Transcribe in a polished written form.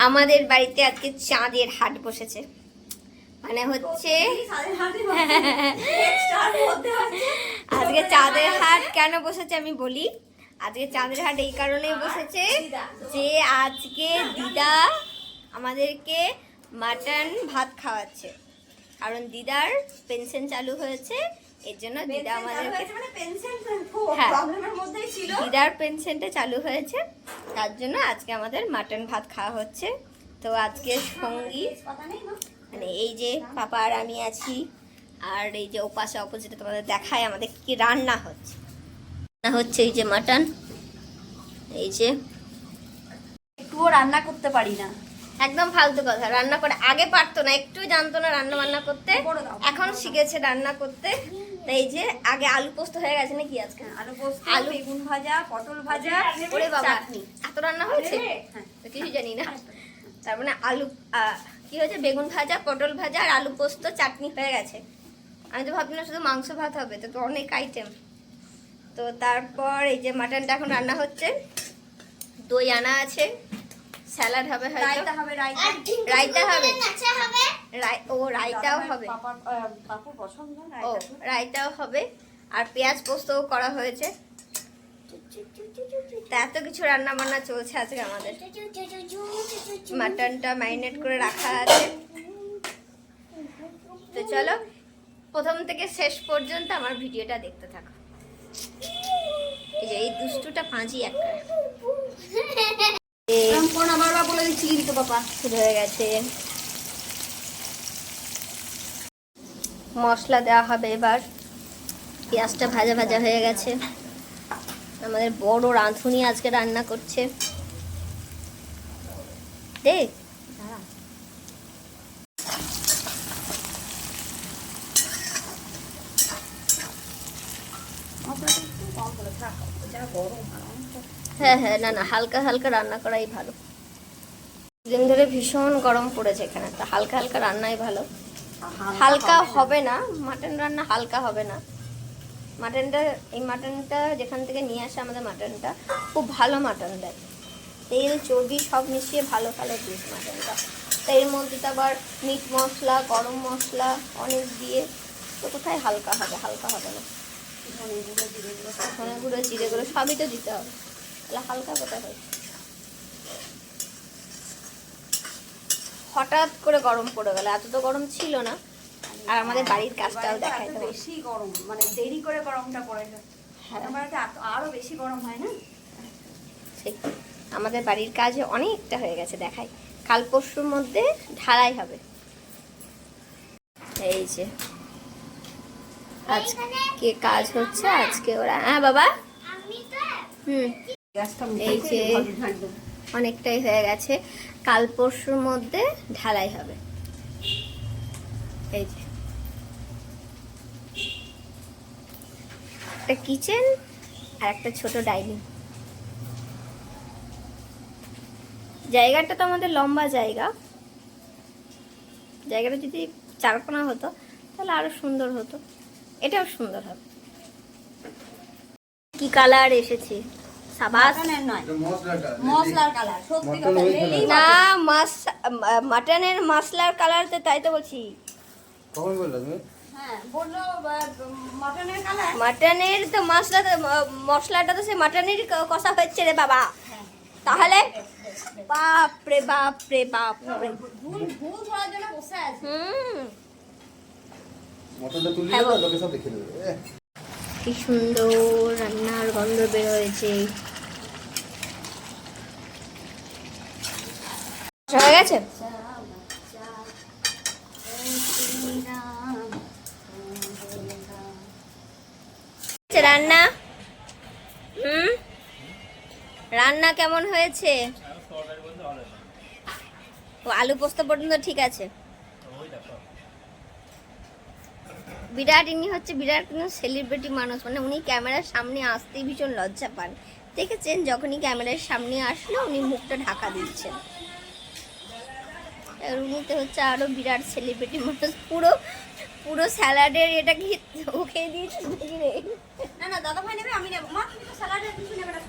আমাদের বাড়িতে আজকে চাঁদের হাট বসেছে, মানে হচ্ছে আজকে চাঁদের হাট কেন বসেছে আমি বলি। আজকে চাঁদের হাট এই কারণেই বসেছে যে আজকে দিদা আমাদেরকে মাটন ভাত খাওয়াচ্ছে, কারণ দিদার পেনশন চালু হয়েছে, এর জন্য দিদা আমাদেরকে দিদার পেনশনটা চালু হয়েছে, তার জন্য আজকে আমাদের মাটন ভাত খাওয়া হচ্ছে। তো আজকে সঙ্গী মানে এই যে পাপা আর আমি আছি, আর এই যে ওপাশে অপোজিটে তোমাদের দেখায় আমাদের কি রান্না হচ্ছে। রান্না হচ্ছে এই যে মাটন, এই যে একটুও রান্না করতে পারি না, একদম ফালতু কথা। রান্না করে আগে পারতো না, একটু জানতো না রান্না বান্না করতে, এখন শিখেছে রান্না করতে। তাই যে আগে আলু পোস্ত হয়ে গেছে নাকি আজকে? আলু পোস্ত, আলু বেগুন ভাজা, পটল ভাজা, ওরে বাবা চাটনি, এত রান্না হয়েছে তো কিছু জানি না। তার মানে আলু কি হয়েছে, বেগুন ভাজা, পটল ভাজা আর আলু পোস্ত চাটনি হয়ে গেছে। আমি তো ভাবছিলাম শুধু মাংস ভাত হবে, তো অনেক আইটেম। তো তারপর এই যে মাটনটা এখন রান্না হচ্ছে, দই আনা আছে, স্যালাড হবে, রায়তা হবে, রায়তা হবে, ও রায়তাও হবে, পাপু পছন্দ ও রায়তাও হবে, আর পেঁয়াজ পোস্তও করা হয়েছে। তা এত কিছু রান্না বান্না চলছে আজকে আমাদের। মাটনটা ম্যারিনেট করে রাখা আছে। তো চলো প্রথম থেকে শেষ পর্যন্ত আমার ভিডিওটা দেখতে থাকো। এই যে এই দুষ্টুটা পাঁচই একটা বলে দিচ্ছি কিন্তু পাপা শুরু হয়ে গেছে। মশলা দেওয়া হবে এবার। পেঁয়াজটা ভাজা ভাজা হয়ে গেছে। আমাদের বড় রাঁধুনি আজকে রান্না করছে। দেখ হ্যাঁ হ্যাঁ, না না, হালকা হালকা রান্না করাই ভালো। দিন ধরে ভীষণ গরম পড়েছে এখানে, তা হালকা হালকা রান্নাই ভালো। হালকা হবে না মাটন রান্না, হালকা হবে না মাটনটা। এই মাটনটা যেখান থেকে নিয়ে আসে আমাদের মাটনটা খুব ভালো মাটন দেয়, তেল চর্বি সব মিশিয়ে ভালো ভালো দিস মাটনটা। তো এর মধ্যে তো আবার মিট মশলা, গরম মশলা অনেক দিয়ে, তো কোথায় হালকা হবে? হালকা হবে না। ধনে গুঁড়ো, জিরে গুঁড়ো সবই তো দিতে হবে, তাহলে হালকা কোথায় হয়? হঠাৎ করে গরম পড়ে গেল, এত তো গরম ছিল না। আর আমাদের বাড়ির কাজটাও দেখাই তো, বেশি গরম, মানে দেরি করে গরমটা পড়ে যায়। হ্যাঁ আরো বেশি গরম হয় না? ঠিক, আমাদের বাড়ির কাজ অনেকটা হয়ে গেছে, দেখাই। কাল পরশুর মধ্যে ঢালাই হবে। এই যে আজকে কাজ হচ্ছে, আজকে ওরা, হ্যাঁ বাবা, এই যে অনেকটাই হয়ে গেছে, কাল পরশুর মধ্যে ঢালাই হবে। এই যে একটা কিচেন আর একটা ছোট ডাইনিং। জায়গাটা তো আমাদের লম্বা জায়গা, জায়গাটা যদি চারকোনা হতো তাহলে আরো সুন্দর হতো, এটাও সুন্দর হবে। কি কালার এসেছে, সাবাস। মশলার কালার, সত্যি কথা না, মাটনের মশলার কালার, তো তাই তো বলছি। কখন বললা তুমি? হ্যাঁ বললো মাটনের কালার, মাটনের তো মশলাটা তো সে মাটনেরই কষা হচ্ছে রে বাবা। তাহলে বাপ রে বাপ রে বাপ, ভুল ধরার জন্য বসে আছে। মটনটা তুলে দাও, লোকে সব দেখে নেবে। কি সুন্দর রান্নার গন্ধ বের হয়েছে। হয়ে গেছে রান্না। রান্না কেমন হয়েছে? ও আলু পোস্ত পর্যন্ত ঠিক আছে। বিরাট, ইনি হচ্ছে বিরাট কোনো সেলিব্রিটি মানুষ, মানে উনি ক্যামেরার সামনে আসতেই ভীষণ লজ্জা পান। দেখেছেন, যখনই ক্যামেরার সামনে আসলো উনি মুখটা ঢাকা দিচ্ছেন। উনিতে হচ্ছে আরো বিরাট সেলিব্রিটি মানুষ। পুরো পুরো স্যালাডের এটা কি ও খেয়ে দিয়েছে? না না, দাদা ভাই নেবে, আমি নেবো। মা তুমি তো স্যালাডের কিছু নেবে না,